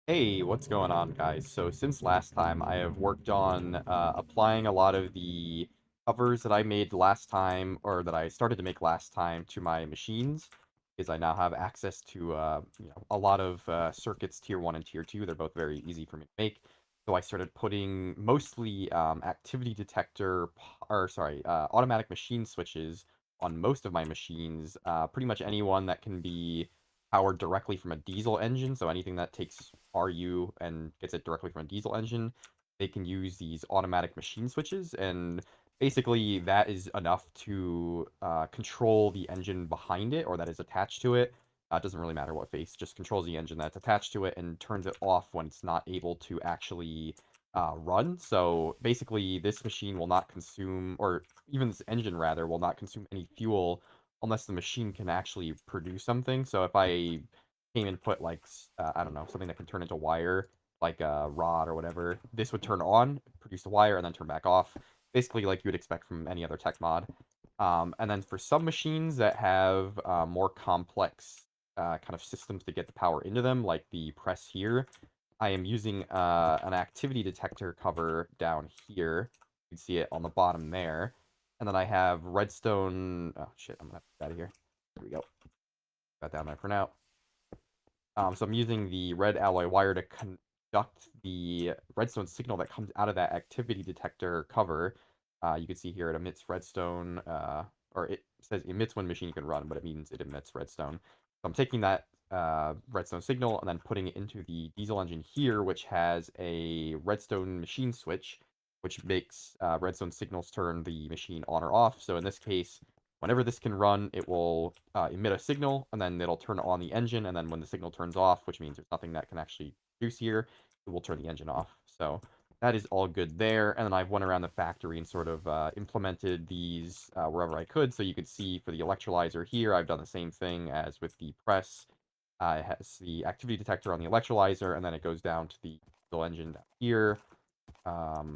Hey, what's going on, guys? So since last time, I have worked on applying a lot of the covers that I made last time, or that I started to make last time, to my machines, because I now have access to a lot of circuits tier 1 and tier 2. They're both very easy for me to make. So I started putting mostly activity detector, or sorry, automatic machine switches on most of my machines. Pretty much anyone that can be powered directly from a diesel engine, so anything that takes RU and gets it directly from a diesel engine, they can use these automatic machine switches, and basically that is enough to control the engine behind it, or that is attached to it. It doesn't really matter what face, just controls the engine that's attached to it and turns it off when it's not able to actually run. So basically, this machine will not consume, or even this engine rather, will not consume any fuel unless the machine can actually produce something. So if I came and put like I don't know, something that can turn into wire, like a rod or whatever, this would turn on, produce the wire, and then turn back off. Basically, like you would expect from any other tech mod. And then for some machines that have more complex kind of systems to get the power into them, like the press here, I am using an activity detector cover down here. You can see it on the bottom there. And then I have redstone. Oh shit! I'm gonna get out of here. There we go. Got down there for now. So I'm using the red alloy wire to conduct the redstone signal that comes out of that activity detector cover. You can see here it emits redstone, or it says emits when machine can run, but it means it emits redstone. So I'm taking that redstone signal and then putting it into the diesel engine here, which has a redstone machine switch, which makes redstone signals turn the machine on or off. So in this case, whenever this can run, it will emit a signal, and then it'll turn on the engine, and then when the signal turns off, which means there's nothing that can actually produce here, it will turn the engine off. So that is all good there, and then I've went around the factory and sort of implemented these wherever I could. So you could see for the electrolyzer here, I've done the same thing as with the press. It has the activity detector on the electrolyzer, and then it goes down to the diesel engine down here.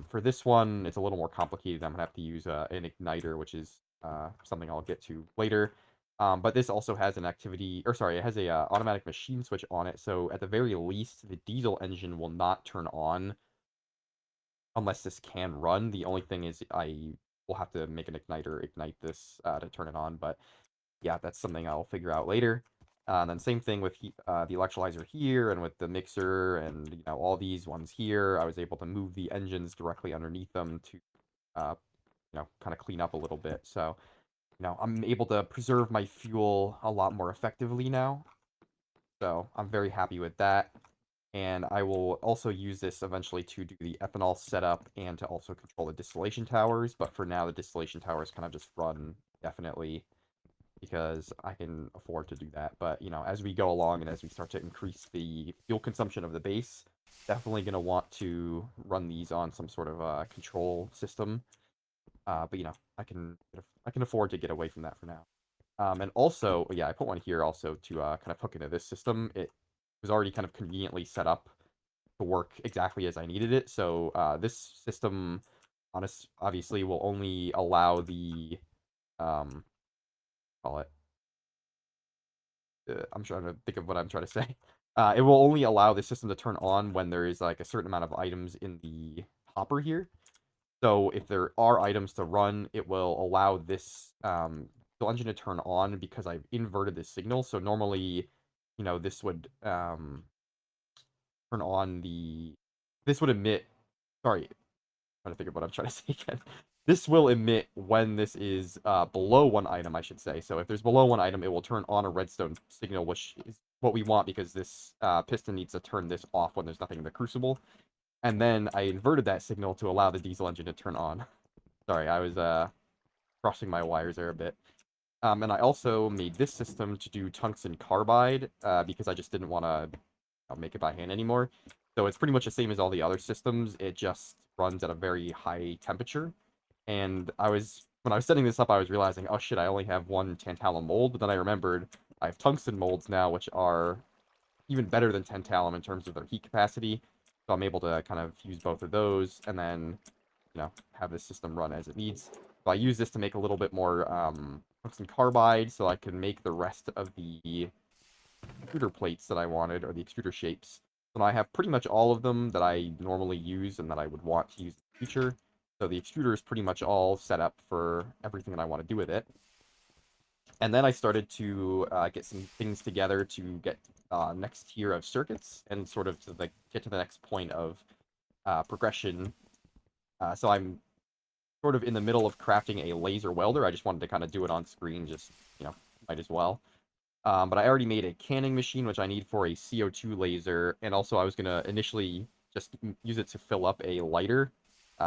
For this one, it's a little more complicated. I'm gonna have to use an igniter, which is something I'll get to later. But this also has an activity, or sorry, it has a automatic machine switch on it. So at the very least, the diesel engine will not turn on unless this can run. The only thing is I will have to make an igniter ignite this to turn it on. But yeah, that's something I'll figure out later. And then same thing with the electrolyzer here and with the mixer and all these ones here. I was able to move the engines directly underneath them to kind of clean up a little bit. So I'm able to preserve my fuel a lot more effectively now. So I'm very happy with that. And I will also use this eventually to do the ethanol setup and to also control the distillation towers. But for now, the distillation towers kind of just run definitely because I can afford to do that. But, as we go along and as we start to increase the fuel consumption of the base, definitely going to want to run these on some sort of control system. But, I can afford to get away from that for now. And also, yeah, I put one here also to kind of hook into this system. It was already kind of conveniently set up to work exactly as I needed it. So this system, obviously, will only allow the call it I'm trying to think of what I'm trying to say. It will only allow the system to turn on when there is like a certain amount of items in the hopper here. So if there are items to run, it will allow this engine to turn on because I've inverted the signal. So normally, this would turn on the. This would emit. Sorry, trying to think of what I'm trying to say again. This will emit when this is below one item, I should say. So if there's below one item, it will turn on a redstone signal, which is what we want because this piston needs to turn this off when there's nothing in the crucible. And then I inverted that signal to allow the diesel engine to turn on. Sorry, I was crossing my wires there a bit. And I also made this system to do tungsten carbide because I just didn't want to make it by hand anymore. So it's pretty much the same as all the other systems. It just runs at a very high temperature. And when I was setting this up, I was realizing, oh shit, I only have one tantalum mold. But then I remembered I have tungsten molds now, which are even better than tantalum in terms of their heat capacity. So I'm able to kind of use both of those and then, have this system run as it needs. So I use this to make a little bit more tungsten carbide so I can make the rest of the extruder plates that I wanted, or the extruder shapes. And I have pretty much all of them that I normally use and that I would want to use in the future. So the extruder is pretty much all set up for everything that I want to do with it. And then I started to get some things together to get next tier of circuits and sort of to get to the next point of progression. So I'm sort of in the middle of crafting a laser welder. I just wanted to kind of do it on screen, just, might as well. But I already made a canning machine, which I need for a CO2 laser, and also I was going to initially just use it to fill up a lighter.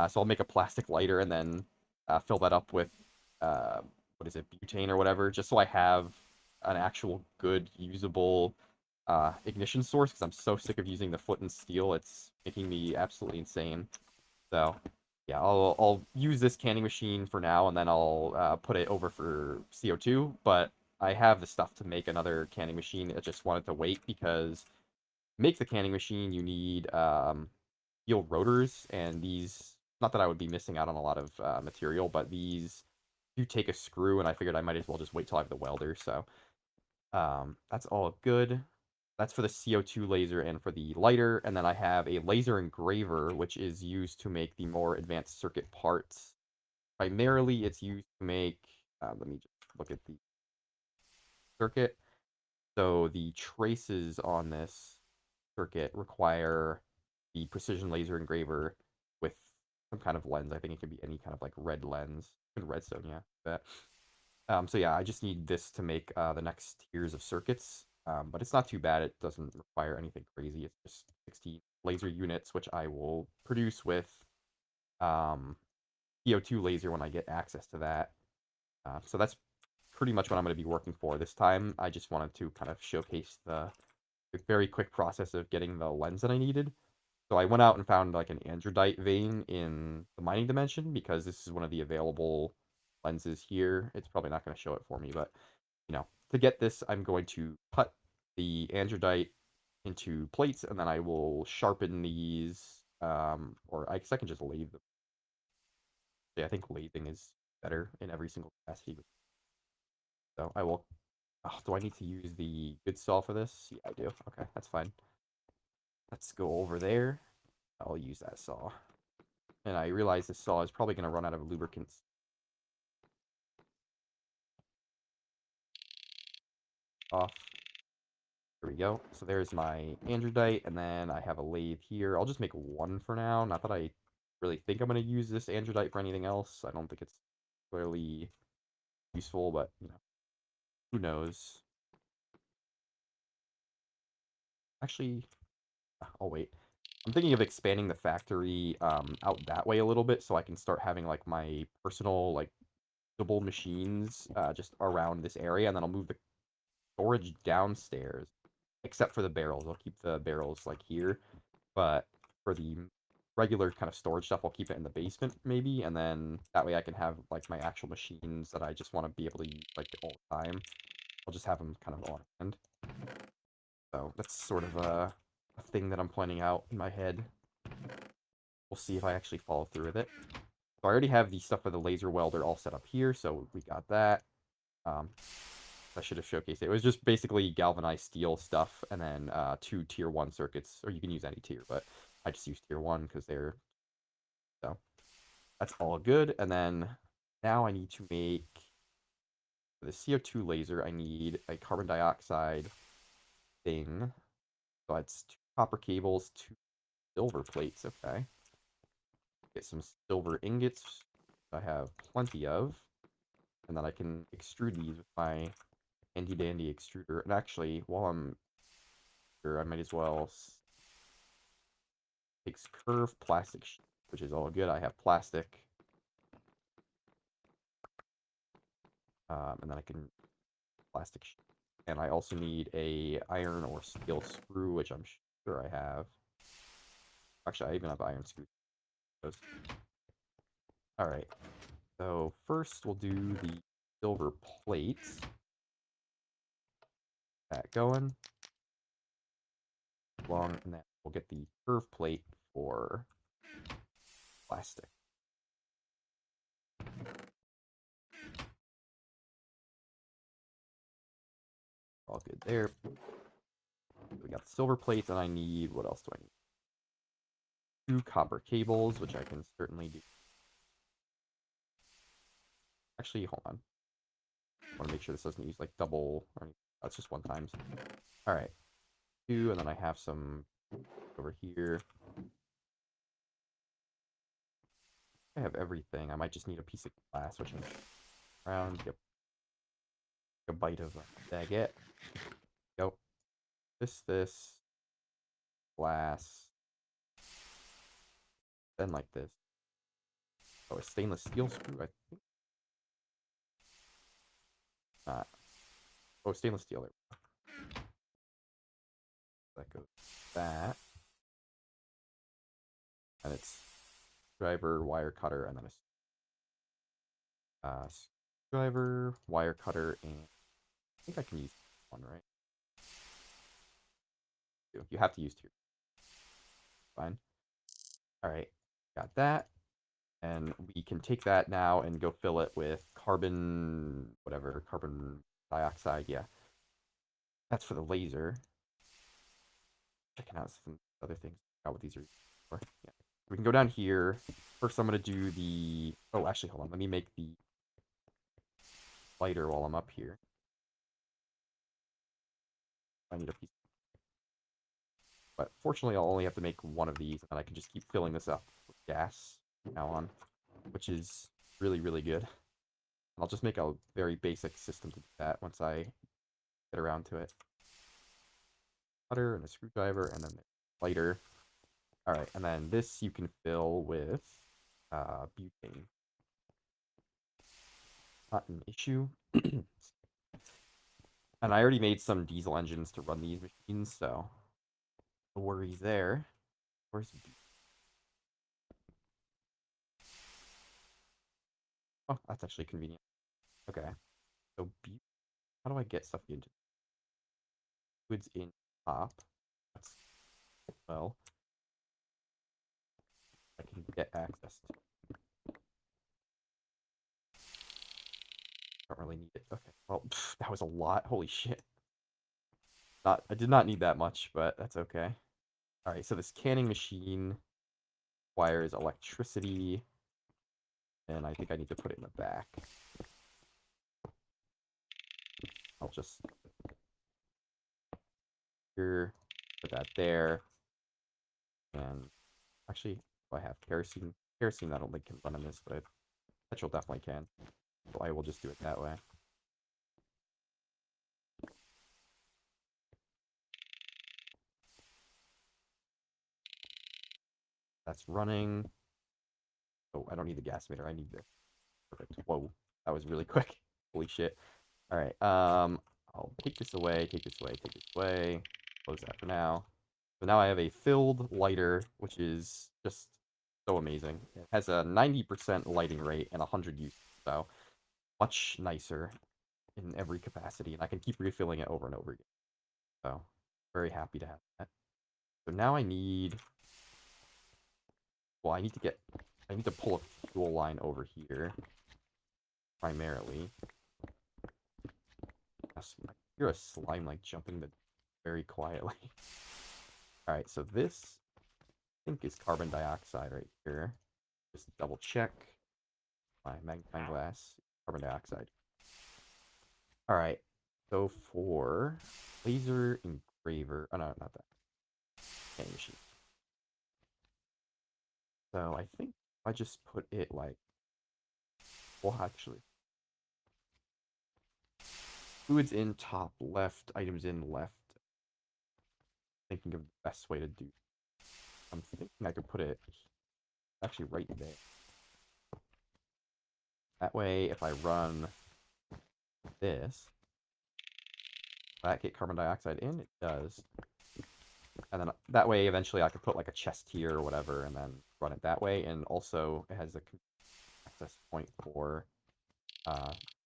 So I'll make a plastic lighter and then fill that up with, uh, what is it, butane or whatever, just so I have an actual good, usable ignition source, because I'm so sick of using the flint and steel. It's making me absolutely insane. So, yeah, I'll use this canning machine for now, and then I'll put it over for CO2. But I have the stuff to make another canning machine. I just wanted to wait because to make the canning machine, you need steel rotors, and these. Not that I would be missing out on a lot of material, but these do take a screw, and I figured I might as well just wait till I have the welder. So that's all good. That's for the CO2 laser and for the lighter, and then I have a laser engraver, which is used to make the more advanced circuit parts. Primarily, it's used to make, let me just look at the circuit. So the traces on this circuit require the precision laser engraver with some kind of lens. I think it can be any kind of like red lens. Even redstone, yeah. So yeah, I just need this to make the next tiers of circuits. But it's not too bad. It doesn't require anything crazy. It's just 16 laser units, which I will produce with um, CO2 laser when I get access to that. So that's pretty much what I'm going to be working for this time. I just wanted to kind of showcase the very quick process of getting the lens that I needed. So I went out and found like an androdite vein in the mining dimension because this is one of the available lenses here. It's probably not going to show it for me, but to get this, I'm going to cut the androdite into plates, and then I will sharpen these, or I guess I can just lathe them. Yeah, I think lathing is better in every single capacity. So I will. Oh, do I need to use the good saw for this? Yeah, I do. Okay, that's fine. Let's go over there. I'll use that saw. And I realize this saw is probably going to run out of lubricants. Off. Here we go. So there's my androdite, and then I have a lathe here. I'll just make one for now. Not that I really think I'm going to use this androdite for anything else. I don't think it's clearly useful, but, who knows. Actually, I'll wait. I'm thinking of expanding the factory out that way a little bit so I can start having, like, my personal, like, usable machines just around this area, and then I'll move the storage downstairs, except for the barrels. I'll keep the barrels, like, here. But for the regular kind of storage stuff, I'll keep it in the basement maybe, and then that way I can have like my actual machines that I just want to be able to use like all the time. I'll just have them kind of on hand. So that's sort of a thing that I'm planning out in my head. We'll see if I actually follow through with it. So I already have the stuff for the laser welder all set up here, so we got that. Um, I should have showcased it. It was just basically galvanized steel stuff, and then two tier 1 circuits, or you can use any tier, but I just use tier 1 because they're so that's all good. And then now I need to make for the CO2 laser, I need a carbon dioxide thing. So it's 2 copper cables, 2 silver plates. Okay. Get some silver ingots. I have plenty of. And then I can extrude these with my handy dandy extruder. And actually, while I'm here, I might as well takes curved plastic sheet, which is all good. I have plastic. And then I can plastic sheet. And I also need a iron or steel screw, which I'm sure I have. Actually, I even have iron screws. All right. So first we'll do the silver plates. That going. Long, and then we'll get the curve plate for plastic. All good there. got the silver plates, and I need, what else do I need? 2 copper cables, which I can certainly do. Actually, hold on. I want to make sure this doesn't use like double, or anything. That's just one times. All right, 2, and then I have some over here. I have everything. I might just need a piece of glass, which I'm around. Get a bite of baguette. Go. This, glass. Then like this. Oh, a stainless steel screw, I think. Not. Oh, stainless steel. That goes that. And it's driver, wire cutter, and then a screwdriver, wire cutter, and I think I can use one, right? You have to use 2. Fine. All right, got that. And we can take that now and go fill it with carbon, whatever, carbon dioxide. Yeah, that's for the laser. Checking out some other things. I forgot what these are for. Yeah. We can go down here. First, I'm going to do the... Oh, actually, hold on. Let me make the lighter while I'm up here. I need a piece. But fortunately, I'll only have to make one of these, and I can just keep filling this up with gas from now on, which is really, really good. I'll just make a very basic system to do that once I get around to it. Cutter and a screwdriver, and then the lighter. All right, and then this you can fill with butane. Not an issue. And I already made some diesel engines to run these machines, so no worries there. Where's Oh, that's actually convenient. Okay. So how do I get stuff into goods in top? That's well, I can get access to. Don't really need it. Okay. Well, that was a lot. Holy shit. I did not need that much, but that's okay. All right, so this canning machine requires electricity, and I think I need to put it in the back. I'll just here, put that there, and actually, if I have kerosene, I don't think can run in this, but petrol definitely can. So I will just do it that way. That's running. Oh, I don't need the gas meter. I need this. Perfect. Whoa, that was really quick. Holy shit. All right. I'll take this away. Take this away. Take this away. Close that for now. So now I have a filled lighter, which is just so amazing. It has a 90% lighting rate and 100 use, so much nicer in every capacity, and I can keep refilling it over and over again. So very happy to have that. So now I need, well, I need to pull a fuel line over here, primarily. I hear a slime like jumping very quietly. All right, so this I think is carbon dioxide right here. Just double check my magnifying glass. Carbon dioxide. All right. So for laser engraver, oh no, not that. Canning machine. So I think I just put it like, well, actually, fluids in top left, items in left. Thinking of the best way to do. I'm thinking I could put it actually right there. That way, if I run this, that get carbon dioxide in, it does. And then that way, eventually, I could put like a chest here or whatever, and then run it that way. And also, it has a access point for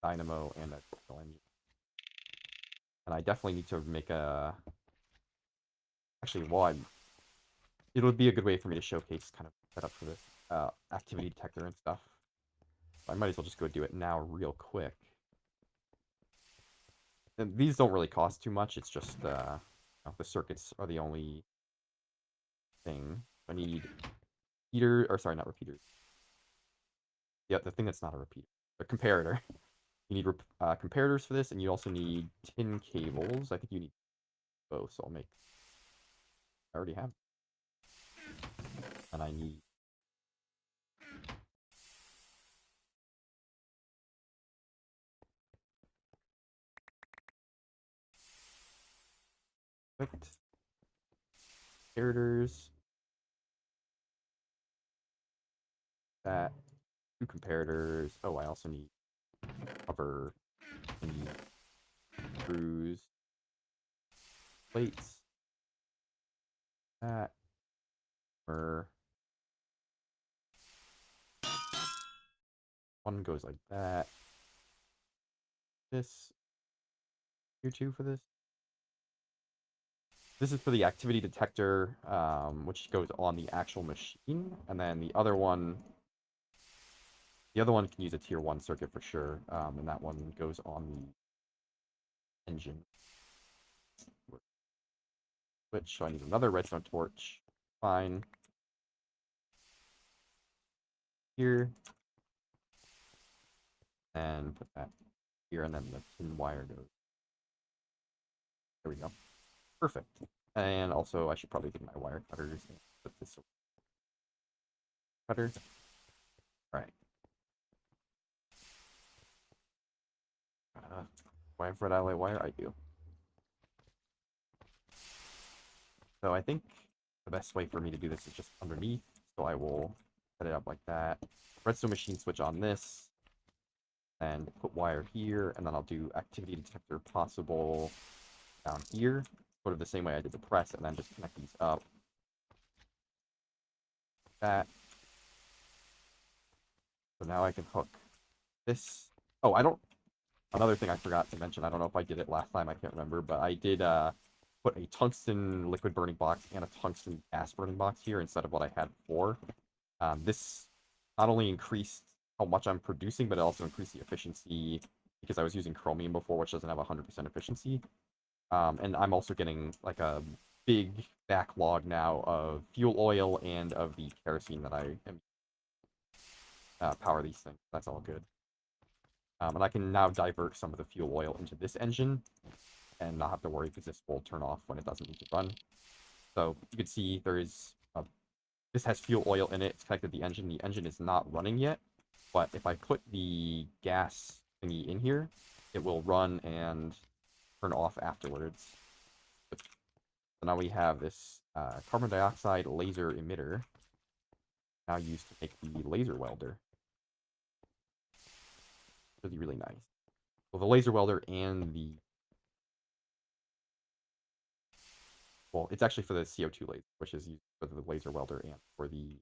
dynamo and a diesel engine. And I definitely need to make a. Actually, it would be a good way for me to showcase kind of setup for this activity detector and stuff. I might as well just go do it now real quick. And these don't really cost too much. It's just the circuits are the only thing. I need repeater, or sorry, not repeaters. Yeah, the thing that's not a repeater, a comparator. You need comparators for this, and you also need tin cables. I think you need both, so I'll make. I already have, and I need. Perfect. Comparators. That. Two comparators. Oh, I also need cover. I need screws. Plates. That. Or one goes like that. This. Here two for this. This is for the activity detector, which goes on the actual machine, and then the other one can use a tier 1 circuit for sure, and that one goes on the engine. Which, so I need another redstone torch. Fine. Here. And put that here, and then the tin wire goes. There we go. Perfect. And also, I should probably get my wire cutters and put this cutter. Alright. Do I have red ally wire? I do. So I think the best way for me to do this is just underneath. So I will set it up like that. Redstone machine switch on this. And put wire here. And then I'll do activity detector possible down here. Sort of the same way I did the press. And then just connect these up. That. So now I can hook this. Oh, I don't. Another thing I forgot to mention. I don't know if I did it last time. I can't remember. But I did put a tungsten liquid burning box and a tungsten gas burning box here instead of what I had before. This not only increased how much I'm producing, but it also increased the efficiency because I was using chromium before, which doesn't have 100% efficiency. And I'm also getting like a big backlog now of fuel oil and of the kerosene that I am power these things. That's all good. And I can now divert some of the fuel oil into this engine and not have to worry because this will turn off when it doesn't need to run. So you can see there is this has fuel oil in it. It's connected to the engine. The engine is not running yet, but if I put the gas thingy in here, it will run and turn off afterwards. So now we have this carbon dioxide laser emitter now used to make the laser welder. Really, really nice. Well, the laser welder and the... Well, it's actually for the CO2 laser, which is used for the laser welder and for the...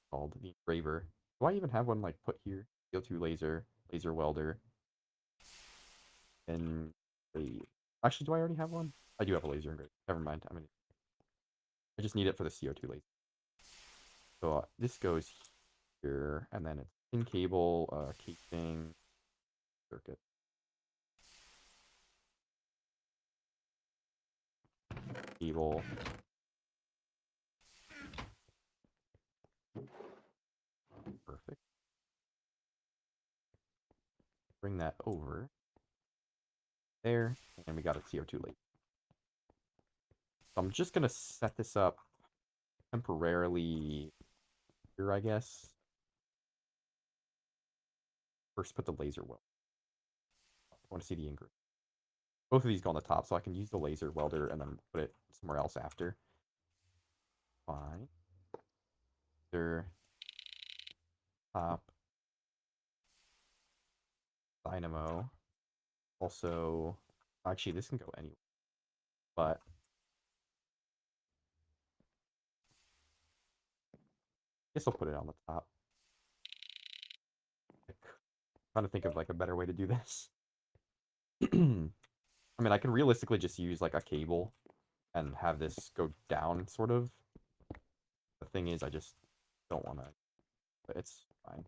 called the engraver. Do I even have one, like, put here? CO2 laser, laser welder, and a... Actually, do I already have one? I do have a laser engraver. Never mind. I just need it for the CO2 laser. So this goes here, and then it's in cable, casing, circuit. Cable. Perfect. Bring that over there, and we got a CO2 laser. So I'm just gonna set this up temporarily here, I guess. First, put the laser welder. I want to see the ingredient. Both of these go on the top, so I can use the laser welder and then put it somewhere else after. Fine. There. Top. Dynamo. Also, actually, this can go anywhere. But I guess I'll put it on the top. Trying to think of like a better way to do this. I mean, I can realistically just use like a cable and have this go down, sort of. The thing is, I just don't want to. But it's fine.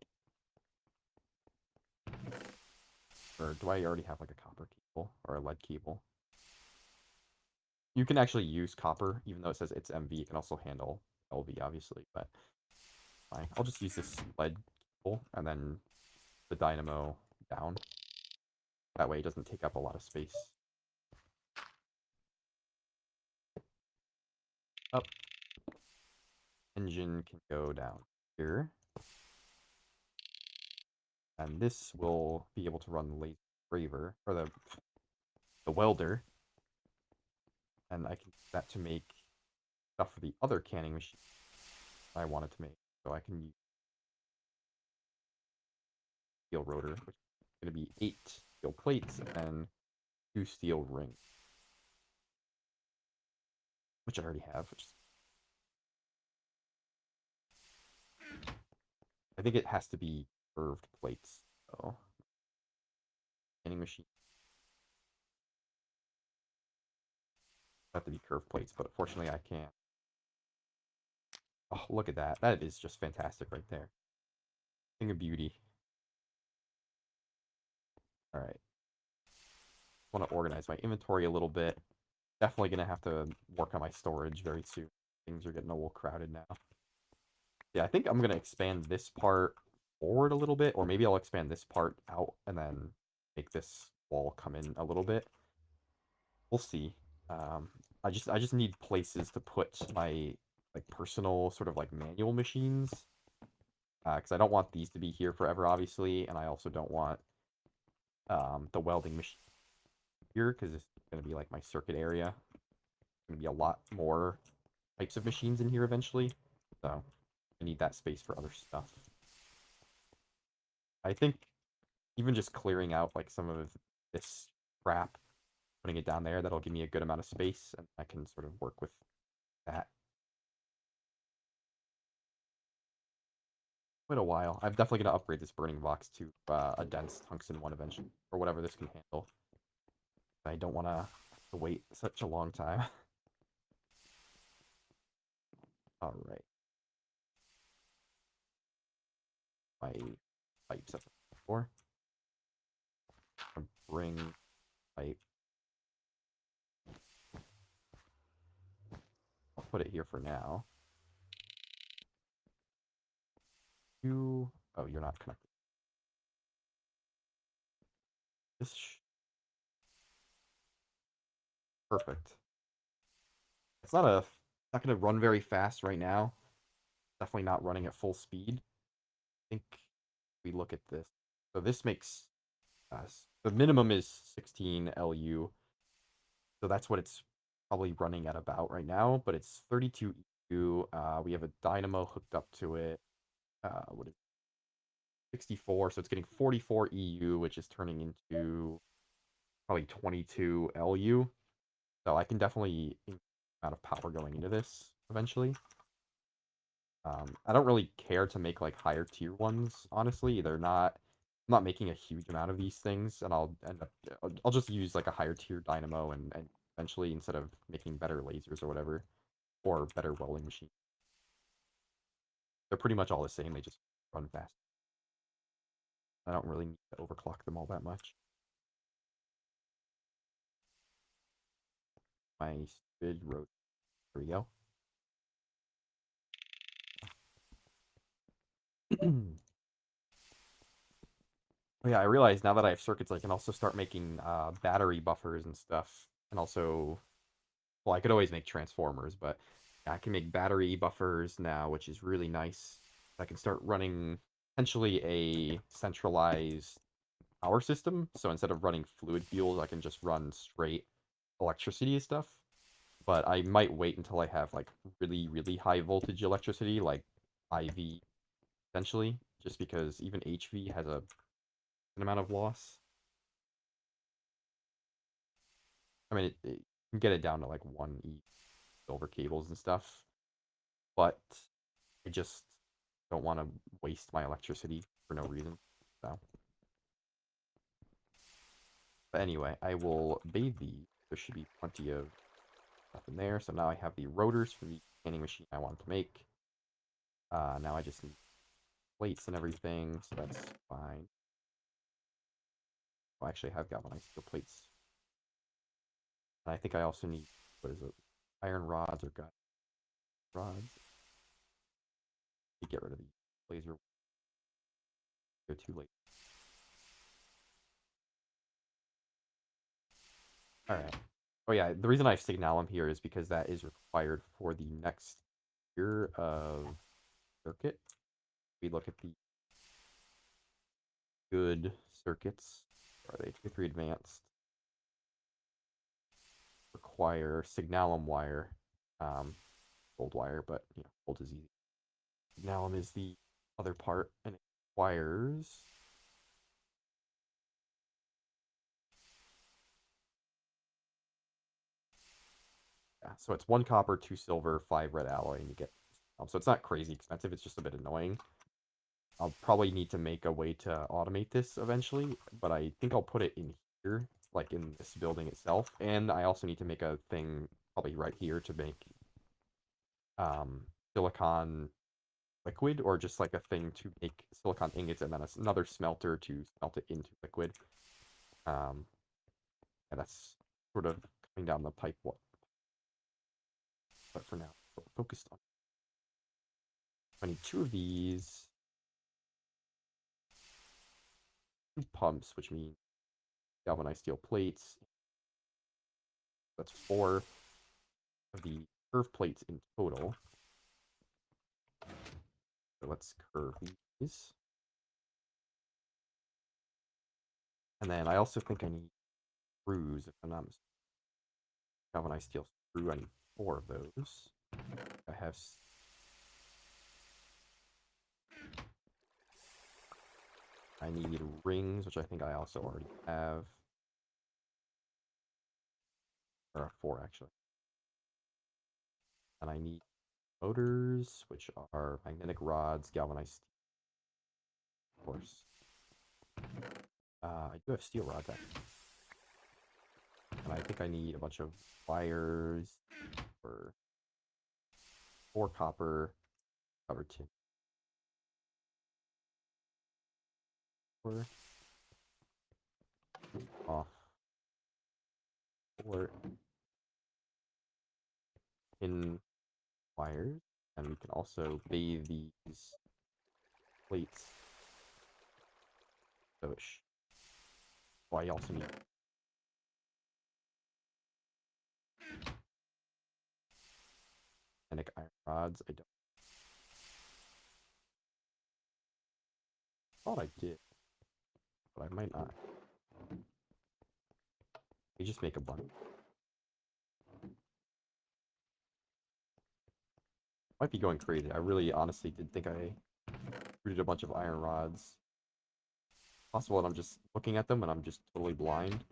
Or do I already have like a copper cable or a lead cable? You can actually use copper, even though it says it's MV. It can also handle LV, obviously, but fine. I'll just use this lead cable and then the dynamo down. That way it doesn't take up a lot of space. Up. Engine can go down here. And this will be able to run the laser graver, or the welder. And I can use that to make stuff for the other canning machine I wanted to make. So I can use steel rotor, which is going to be 8 steel plates and 2 steel rings, which I already have. I think it has to be curved plates. So canning machine have to be curved plates, but unfortunately I can't. Oh, look at that. That is just fantastic right there. Thing of beauty. All right. Want to organize my inventory a little bit. Definitely going to have to work on my storage very soon. Things are getting a little crowded now. Yeah, I think I'm going to expand this part forward a little bit, or maybe I'll expand this part out and then make this wall come in a little bit. We'll see. Um, I just need places to put my like personal sort of like manual machines, because I don't want these to be here forever, obviously, and I also don't want the welding machine here because it's going to be like my circuit area. Going to be a lot more types of machines in here eventually, so I need that space for other stuff. I think even just clearing out like some of this crap, putting it down there, that'll give me a good amount of space, and I can sort of work with that. Quite a while. I'm definitely going to upgrade this burning box to a dense tungsten one eventually, or whatever this can handle. I don't want to wait such a long time. All right. My pipes up before. Bring pipe. I'll put it here for now. You. Oh, you're not connected. This. Perfect. It's not going to run very fast right now. Definitely not running at full speed. I think we look at this. So this makes the minimum is 16 LU. So that's what it's probably running at about right now, but it's 32 EU. We have a dynamo hooked up to it. What is it? 64, so it's getting 44 EU, which is turning into probably 22 LU. So I can definitely increase the amount of power going into this eventually. I don't really care to make like higher tier ones, honestly. I'm not making a huge amount of these things, and I'll just use like a higher tier dynamo and eventually instead of making better lasers or whatever, or better welding machine. They're pretty much all the same, they just run fast. I don't really need to overclock them all that much. My stupid road. There we go. Oh yeah, I realize now that I have circuits, I can also start making battery buffers and stuff. And also, well, I could always make transformers, but I can make battery buffers now, which is really nice. I can start running potentially a centralized power system. So instead of running fluid fuels, I can just run straight electricity and stuff. But I might wait until I have like really, really high voltage electricity, like IV, essentially, just because even HV has an amount of loss. I mean, it can get it down to like 1 E silver cables and stuff, but I just don't want to waste my electricity for no reason. So, but anyway, I will bathe these. There should be plenty of stuff in there. So now I have the rotors for the canning machine I want to make. Now I just need plates and everything, so that's fine. Well, actually, I have galvanized steel plates. And I think I also need what is it? Iron rods or gut rods. You get rid of the laser. They're too late. All right. Oh yeah, the reason I have signalum here is because that is required for the next tier of circuit. We look at the good circuits. Are they 3 advanced? Require signalum wire, gold wire, but gold is easy. Signalum is the other part, and it requires so it's 1 copper, 2 silver, 5 red alloy, and you get so it's not crazy expensive. It's just a bit annoying. I'll probably need to make a way to automate this eventually, but I think I'll put it in here, like in this building itself. And I also need to make a thing probably right here to make silicon liquid, or just like a thing to make silicon ingots, and then another smelter to smelt it into liquid. And that's sort of coming down the pipe. But for now, we're focused on. I need 2 of these. 2 pumps, which means galvanized steel plates. That's 4 of the curve plates in total. So let's curve these. And then I also think I need screws, if I'm not mistaken. Galvanized steel screw, I need 4 of those. I have I need rings, which I think I also already have. Or 4 actually. And I need motors, which are magnetic rods, galvanized steel, of course. I do have steel rods actually. And I think I need a bunch of wires for 4 copper, cover tin. Off 4 in wires, and we can also bathe these plates. So I also need magnetic iron rods. I don't thought I did, but I might not. We just make a bunch. Might be going crazy. I really honestly did think I rooted a bunch of iron rods. Possible that I'm just looking at them and I'm just totally blind.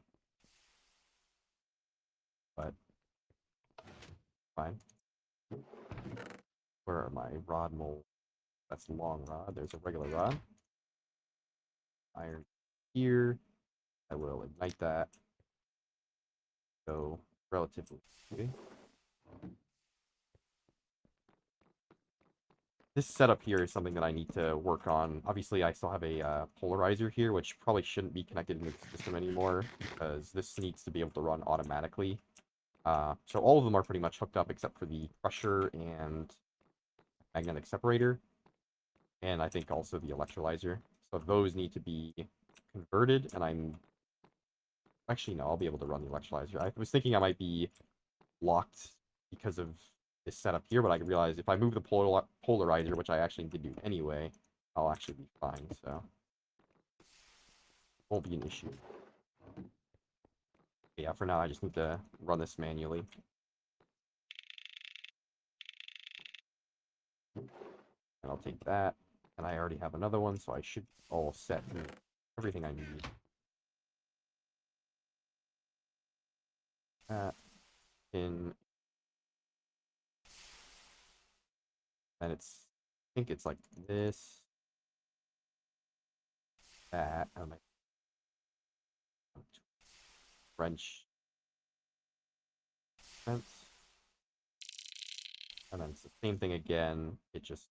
But fine. Where are my rod molds? That's a long rod. There's a regular rod. Iron here. I will ignite that. Go relatively quickly. This setup here is something that I need to work on. Obviously, I still have a polarizer here, which probably shouldn't be connected into the system anymore, because this needs to be able to run automatically. So all of them are pretty much hooked up except for the crusher and magnetic separator, and I think also the electrolyzer. So those need to be converted, and I'm... Actually, no, I'll be able to run the electrolyzer. I was thinking I might be locked because of this setup here, but I realized if I move the polarizer, which I actually did do anyway, I'll actually be fine, so won't be an issue. Yeah, for now I just need to run this manually. And I'll take that, and I already have another one, so I should be all set with everything I need. That in, and I think it's like this, that, and my wrench fence, and then it's the same thing again. It just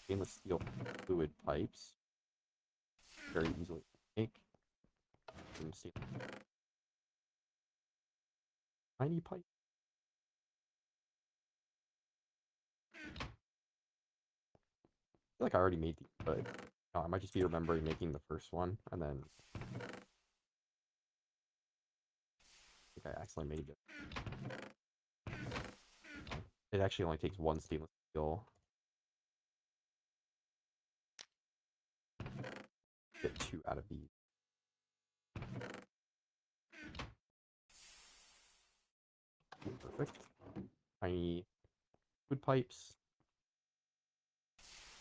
stainless steel fluid pipes, very easily to make. tiny pipe. I feel like I already made these, but I might just be remembering making the first one, and then I think I accidentally made it. It actually only takes one stainless steel. Get two out of these. Perfect. Tiny wood pipes.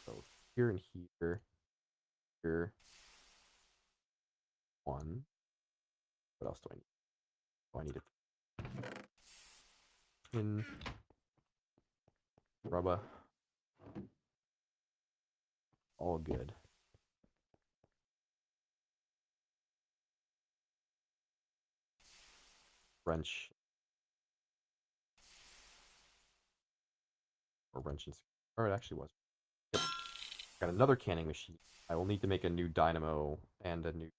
So here and here. Here. One. What else do I need? Oh, I need a pin. Rubber. All good. Wrench. Or wrench and... Or it actually was. Yep. Got another canning machine. I will need to make a new dynamo and a new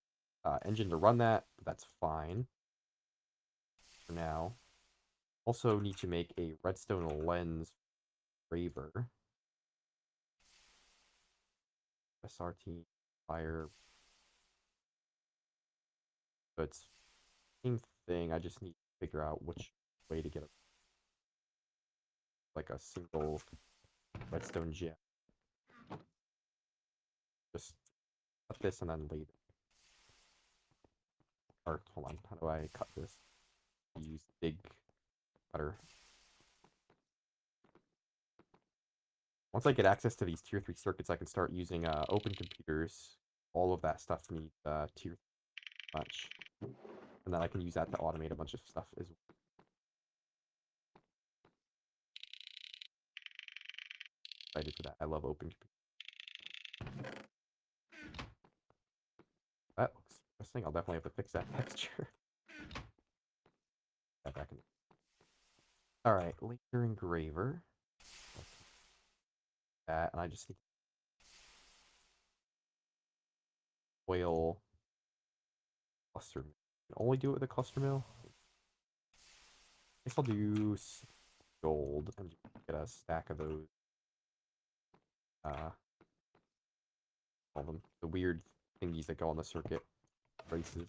engine to run that, but that's fine for now. Also need to make a redstone lens graver. SRT fire. But it's same thing. I just need to figure out which way to get like a single redstone gem. Just cut this and then leave it. Or hold on, how do I cut this? Use big cutter. Once I get access to these tier 3 circuits, I can start using open computers. All of that stuff needs tier 3 much. And then I can use that to automate a bunch of stuff as well. Excited for that. I love open computers. That looks interesting. I'll definitely have to fix that texture. That back in. Alright, laser engraver. That, and I just need oil cluster mill. Only do it with a cluster mill? I guess I'll do gold and get a stack of those. All them. The weird thingies that go on the circuit. Braces.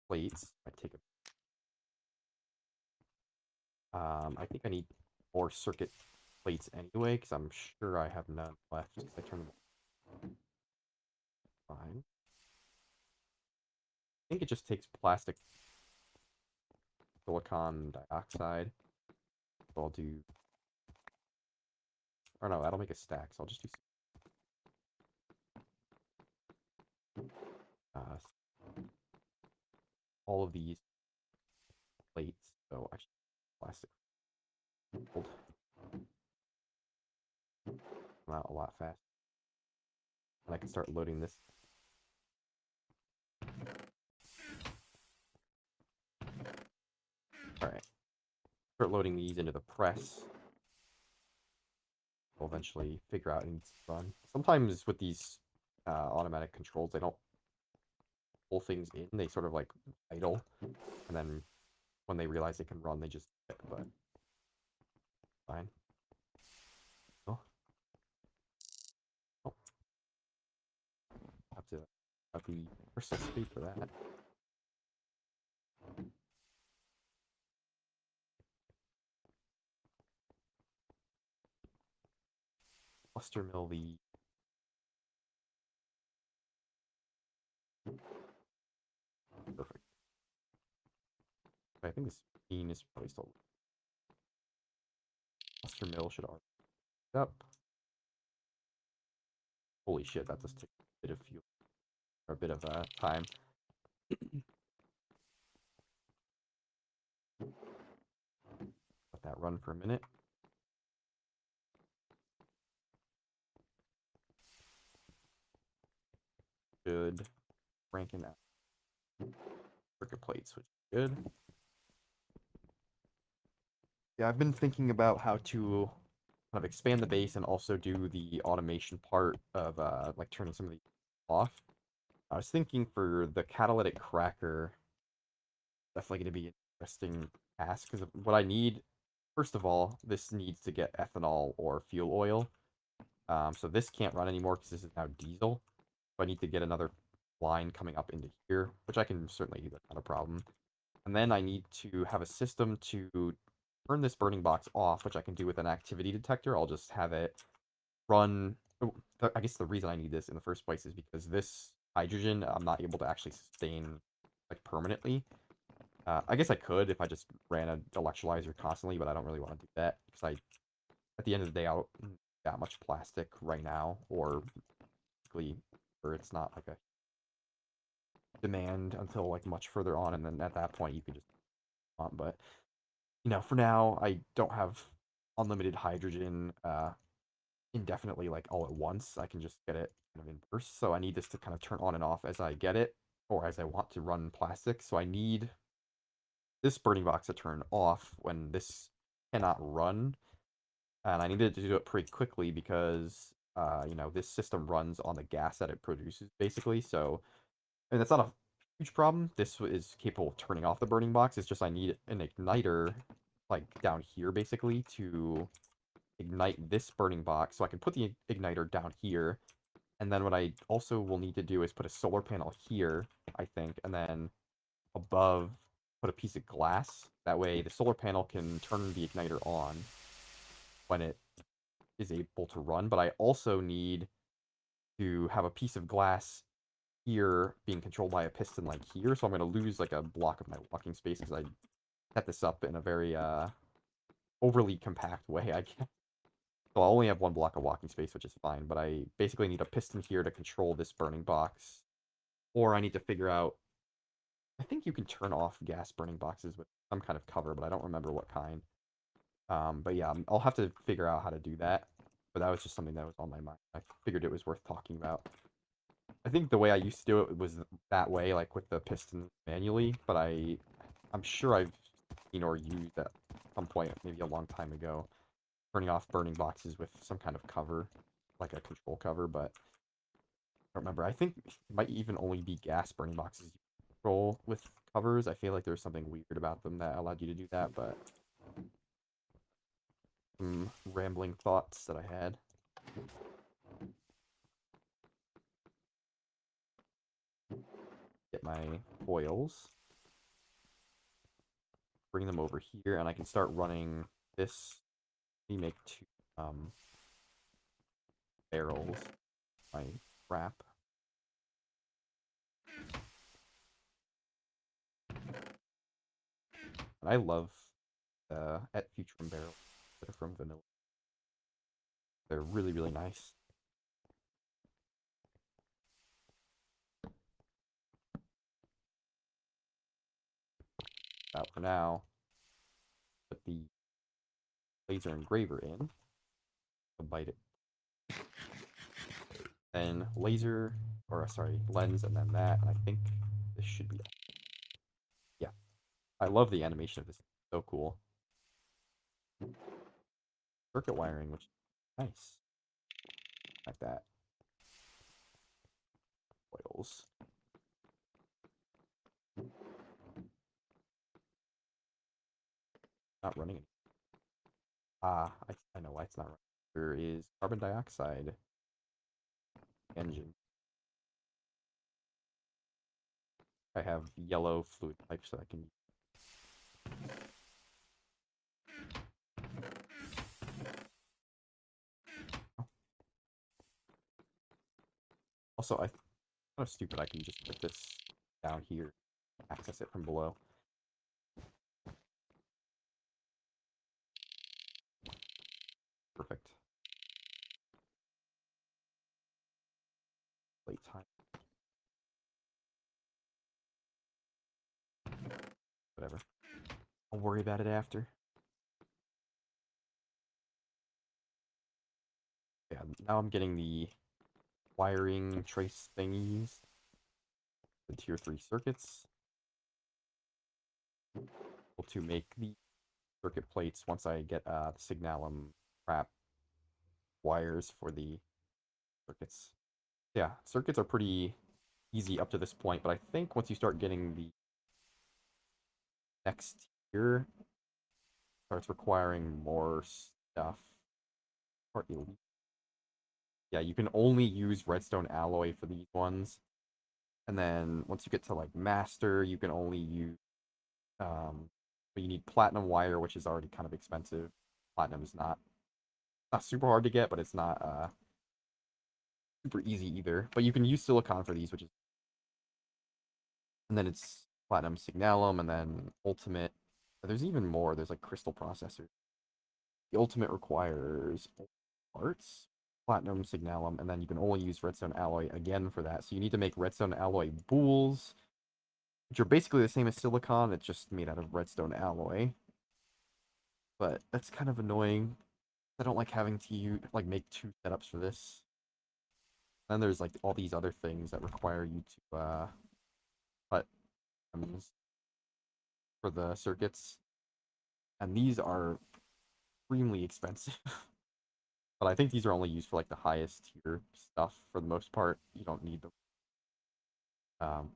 Plates. Might take a... I think I need more circuit plates anyway, because I'm sure I have none left, because I turned them fine. I think it just takes plastic silicon dioxide. So I'll do... Or no, that'll make a stack, so I'll just do... all of these plates, so actually plastic gold. Come out a lot faster. And I can start loading this. Alright. Start loading these into the press. We'll eventually figure out it needs to run. Sometimes with these automatic controls, they don't pull things in. They sort of like idle. And then when they realize they can run, they just hit, but fine. Oh. Oh. Have the crystal speed for that. Cluster mill the... Perfect. I think this bean is probably still... Cluster mill should already be up. Holy shit, that does take a bit of fuel. Or a bit of time. Let that run for a minute. Good. Ranking out circuit plates, which is good. Yeah, I've been thinking about how to kind of expand the base and also do the automation part of like turning some of these off. I was thinking for the catalytic cracker, definitely going to be an interesting task because what I need, first of all, this needs to get ethanol or fuel oil. So this can't run anymore because this is now diesel. So I need to get another line coming up into here, which I can certainly do. That's not a problem. And then I need to have a system to turn this burning box off, which I can do with an activity detector. I'll just have it run. Oh, I guess the reason I need this in the first place is because this hydrogen I'm not able to actually sustain like permanently. I guess I could if I just ran an electrolyzer constantly, but I don't really want to do that because at the end of the day, I don't need that much plastic right now, or basically, or it's not like a demand until like much further on, and then at that point you can just but for now I don't have unlimited hydrogen indefinitely like all at once. I can just get it kind of in bursts, so I need this to kind of turn on and off as I get it or as I want to run plastic. So I need this burning box to turn off when this cannot run, and I needed to do it pretty quickly because this system runs on the gas that it produces basically. So, and that's not a huge problem. This is capable of turning off the burning box. It's just I need an igniter like down here basically to ignite this burning box, so I can put the igniter down here. And then what I also will need to do is put a solar panel here, I think, and then above put a piece of glass. That way the solar panel can turn the igniter on when it is able to run. But I also need to have a piece of glass here being controlled by a piston like here. So I'm going to lose like a block of my walking space because I set this up in a very overly compact way, I guess. So I'll only have one block of walking space, which is fine. But I basically need a piston here to control this burning box. Or I need to figure out... I think you can turn off gas burning boxes with some kind of cover, but I don't remember what kind. But yeah, I'll have to figure out how to do that. But that was just something that was on my mind. I figured it was worth talking about. I think the way I used to do it was that way, like with the piston manually, but I'm sure I've seen or used at some point, maybe a long time ago, turning off burning boxes with some kind of cover, like a control cover, but I don't remember. I think it might even only be gas burning boxes you control with covers. I feel like there's something weird about them that allowed you to do that, but some rambling thoughts that I had. Get my foils, bring them over here, and I can start running this. Let me make two barrels. My wrap. And I love at Futurum barrels that are from vanilla. They're really, really nice. Out for now. Put the laser engraver in. Bite it. Then laser, or sorry, lens, and then that. And I think this should be... Yeah. I love the animation of this. It's so cool. Circuit wiring, which is nice. Like that. Coils. Not running. I know why it's not running. There is carbon dioxide engine. I have yellow fluid pipes that I can... Also, I kind of stupid. I can just put this down here, access it from below. Perfect. Plate time. Whatever. I'll worry about it after. Yeah, now I'm getting the wiring trace thingies. The tier 3 circuits. To make the circuit plates once I get the signalum wrap wires for the circuits. Yeah, circuits are pretty easy up to this point, but I think once you start getting the next tier starts requiring more stuff. Or elite. Yeah, you can only use redstone alloy for these ones. And then once you get to like master, you can only use but you need platinum wire, which is already kind of expensive. Platinum is not super hard to get, but it's not super easy either. But you can use silicon for these, which is and then it's platinum signalum and then ultimate. There's even more. There's like crystal processor. The ultimate requires parts, platinum signalum, and then you can only use redstone alloy again for that. So you need to make redstone alloy bools, which are basically the same as silicon. It's just made out of redstone alloy. But that's kind of annoying. I don't like having to like make two setups for this. Then there's like all these other things that require you to put for the circuits, and these are extremely expensive. But I think these are only used for like the highest tier stuff for the most part. You don't need them.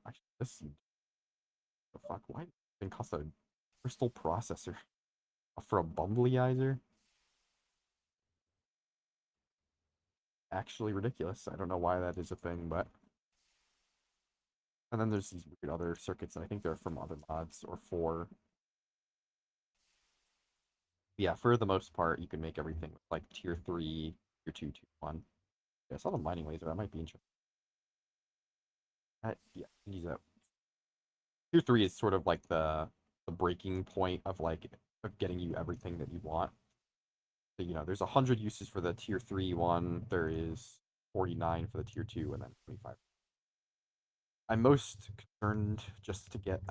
Actually, this the fuck? Why did this thing cost a crystal processor for a bumbleizer? Actually ridiculous. I don't know why that is a thing, but and then there's these weird other circuits, and I think they're from other mods or for. Yeah, for the most part, you can make everything with like tier 3, tier 2, tier 1. Yeah, I saw the mining laser. That might be interesting. Yeah, use that. Tier 3 is sort of like the breaking point of like of getting you everything that you want. So, there's 100 uses for the tier 3 one. There is 49 for the tier 2, and then 25. I'm most concerned just to get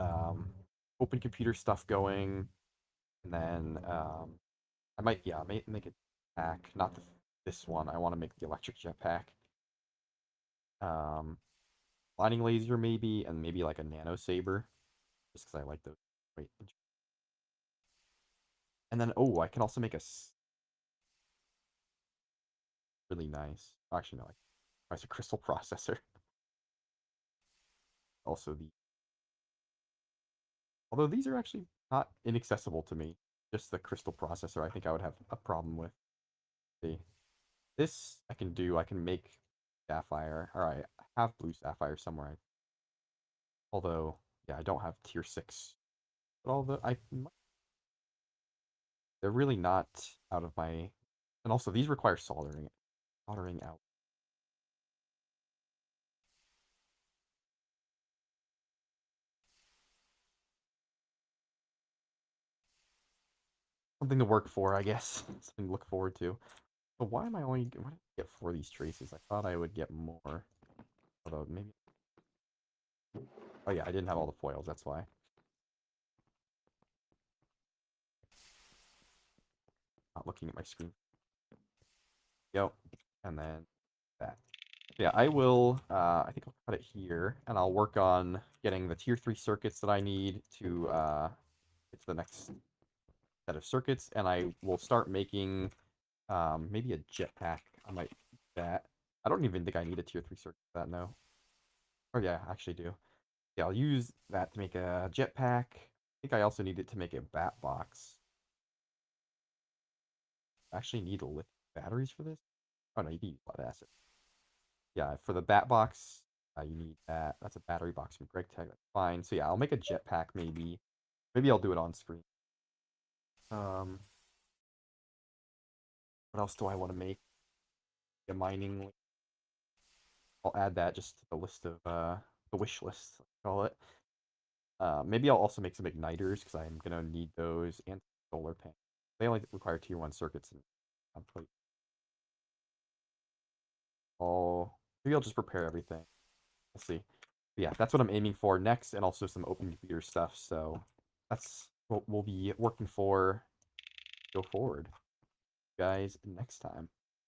open computer stuff going, and then I may make a pack, not this one. I want to make the electric jetpack. Um, Lightning laser maybe, and maybe like a nano saber, just because I like those. Wait, and then I can also make a really nice. Actually, no, it's a crystal processor. Also although these are actually not inaccessible to me. Just the crystal processor, I think I would have a problem with. See, this I can do. I can make sapphire. All right, I have blue sapphire somewhere. Although, yeah, I don't have tier 6. But although they're really not out of my. And also, these require soldering. Soldering out. Something to work for, I guess. Something to look forward to. But why did I get 4 of these traces? I thought I would get more. Although maybe. Oh yeah, I didn't have all the foils. That's why. Not looking at my screen. Yep. And then that. Yeah, I will. I think I'll cut it here, and I'll work on getting the tier 3 circuits that I need to get to the next set of circuits, and I will start making maybe a jetpack. I might do that. I don't even think I need a tier 3 circuit for that, no. Oh yeah, I actually do. Yeah, I'll use that to make a jetpack. I think I also need it to make a bat box. I actually need lithium batteries for this. Oh no, you can use lead acid. Yeah, for the bat box, you need that. That's a battery box from GregTech. That's fine. So yeah, I'll make a jetpack maybe. Maybe I'll do it on screen. Um, what else do I want to make? A mining. I'll add that just to the list of the wish list. Let's call it. Maybe I'll also make some igniters because I'm gonna need those and solar panels. They only require tier 1 circuits and complete. Maybe I'll just prepare everything. We'll see. But yeah, that's what I'm aiming for next, and also some open computer stuff. So that's what we'll be working for. Go forward, guys, next time.